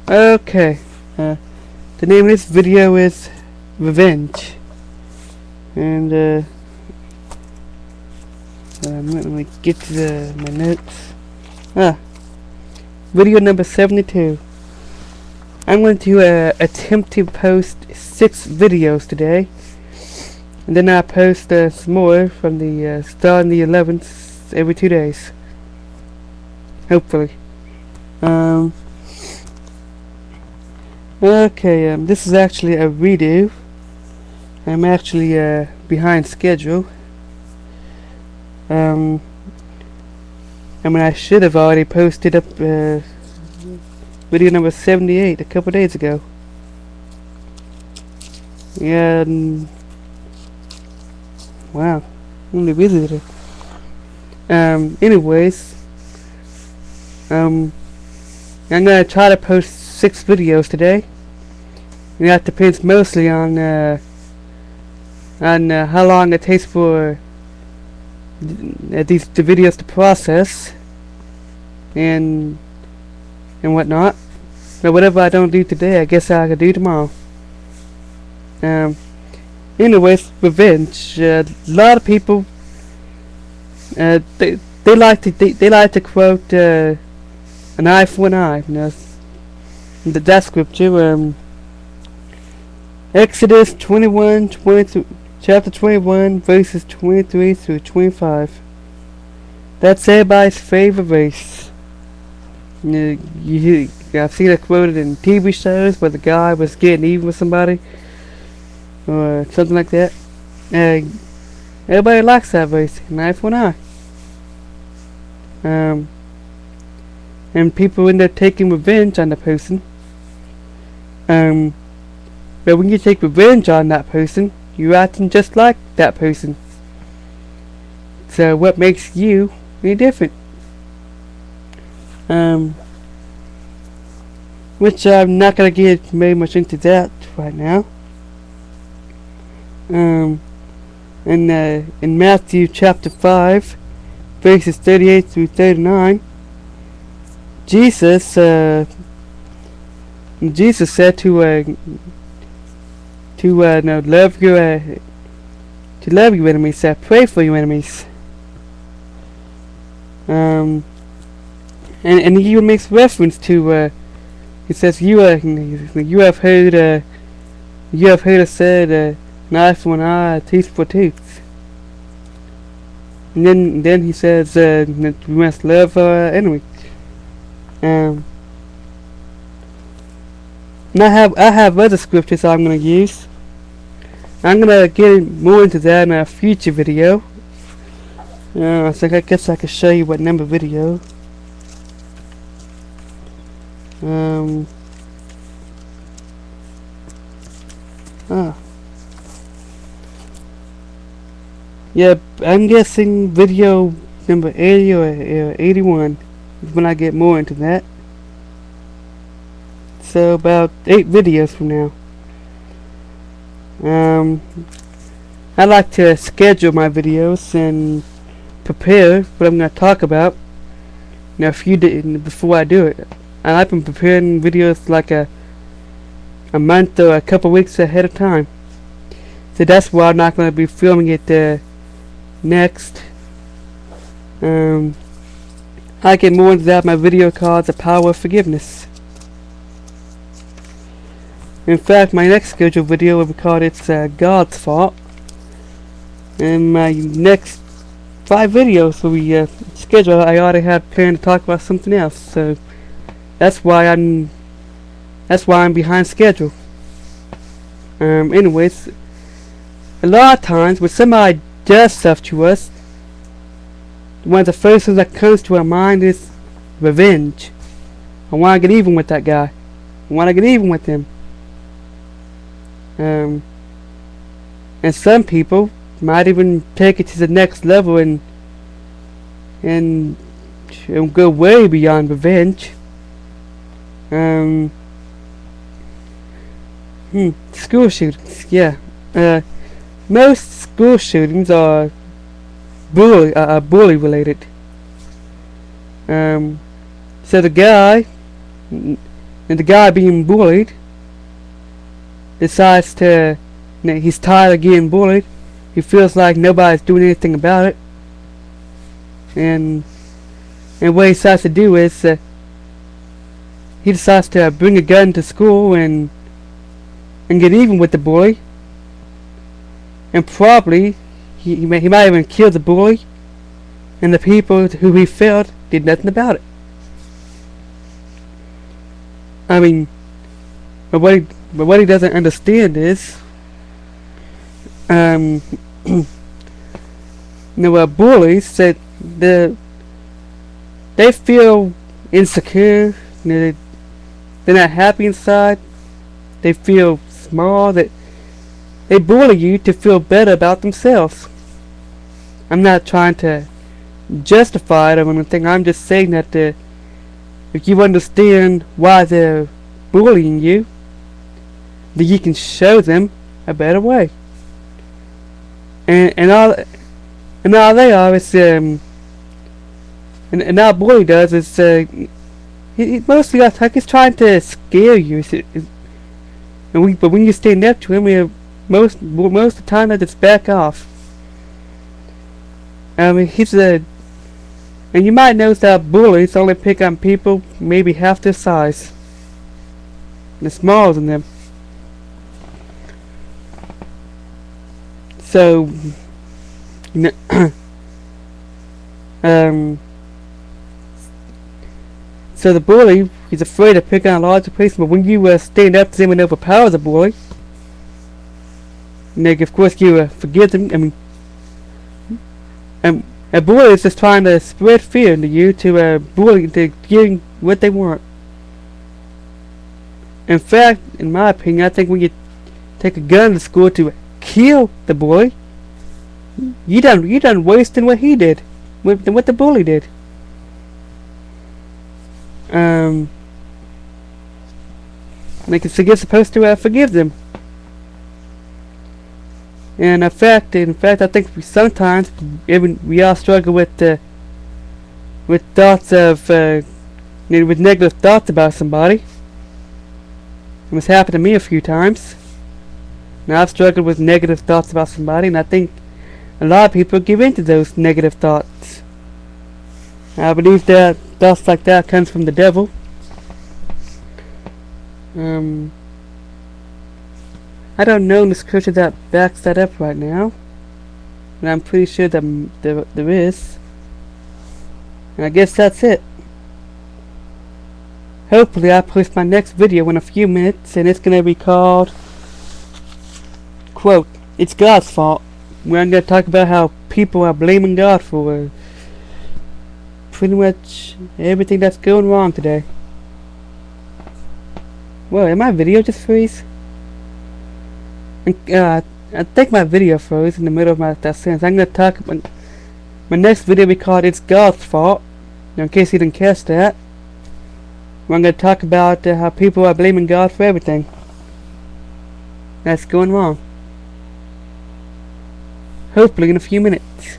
Okay, the name of this video is Revenge, and let me get to my notes. Video number 72. I'm going to attempt to post 6 videos today, and then I'll post some more from the starting the 11th every 2 days. Hopefully. Okay, this is actually a redo. I'm actually behind schedule. I mean, I should have already posted up video number 78 a couple days ago. Yeah, wow, I'm really busy today. Anyways, I'm gonna try to post 6 videos today. And that depends mostly on how long it takes for the videos to process and whatnot. But whatever I don't do today, I guess I could do tomorrow. Anyways, Revenge. A lot of people they like to quote an eye for an eye. You know, that scripture. Exodus 21, chapter 21, verses 23 through 25. That's everybody's favorite verse. I've seen it quoted in TV shows where the guy was getting even with somebody, or something like that. Everybody likes that verse, an eye for an eye. And people end up taking revenge on the person. But when you take revenge on that person, you're acting just like that person. So what makes you any different? Which I'm not gonna get very much into that right now. In Matthew chapter 5, verses 38 through 39, Jesus said to love your enemies, pray for your enemies. And he even makes reference to he says you have heard it said an eye for an eye, a tooth for a tooth. And then he says that we must love our enemies. And I have other scriptures I'm gonna use. I'm gonna get more into that in a future video. I guess I could show you what number video. Yeah, I'm guessing video number 80 or 81 is when I get more into that. So about 8 videos from now. I like to schedule my videos and prepare what I'm going to talk about a few days before I do it. I've been preparing videos like a month or a couple weeks ahead of time. So that's why I'm not going to be filming it next. I get more into that in my video called The Power of Forgiveness. In fact, my next scheduled video will be called It's God's Fault. And my next 5 videos will be scheduled. I already have planned to talk about something else, so that's why I'm behind schedule. Anyways, a lot of times when somebody does stuff to us, one of the first things that comes to our mind is revenge. I want to get even with that guy. I want to get even with him. And some people might even take it to the next level and go way beyond revenge. School shootings, yeah. Most school shootings are bully related. So the guy and the guy being bullied decides to, he's tired of getting bullied. He feels like nobody's doing anything about it, and what he decides to do is he decides to bring a gun to school and get even with the bully, and probably he might even kill the bully, and the people who he failed did nothing about it. I mean, but what he doesn't understand is, bullies said they feel insecure. They're not happy inside. They feel small. That they bully you to feel better about themselves. I'm not trying to justify it or anything. I'm just saying that if you understand why they're bullying you, then you can show them a better way. And all they are is and all bully does is he mostly like he's trying to scare you. But when you stand up to him, most of the time they just back off. I mean, and you might notice that bullies only pick on people maybe half their size. They're smaller than them. So, so the bully, he's afraid to pick on a larger person, but when you stand up to them and overpower the bully, and of course you forgive them. I mean, a bully is just trying to spread fear into you to bully into getting what they want. In fact, in my opinion, I think when you take a gun to school to kill the bully, you done wasting what he did, what the bully did. Like you're supposed to forgive them. And in fact, I think sometimes we all struggle with thoughts of with negative thoughts about somebody. It's happened to me a few times. Now I've struggled with negative thoughts about somebody, and I think a lot of people give in to those negative thoughts. I believe that thoughts like that comes from the devil. I don't know the scripture that backs that up right now, but I'm pretty sure that there is. And I guess that's it. Hopefully I'll post my next video in a few minutes, and it's gonna be called, quote, "It's God's fault," where I'm gonna talk about how people are blaming God for pretty much everything that's going wrong today. Whoa, did my video just freeze? I think my video froze in the middle of that sentence. I'm gonna talk about my next video will be called "It's God's Fault." Now, in case you didn't catch that, I'm gonna talk about how people are blaming God for everything that's going wrong. Hopefully in a few minutes.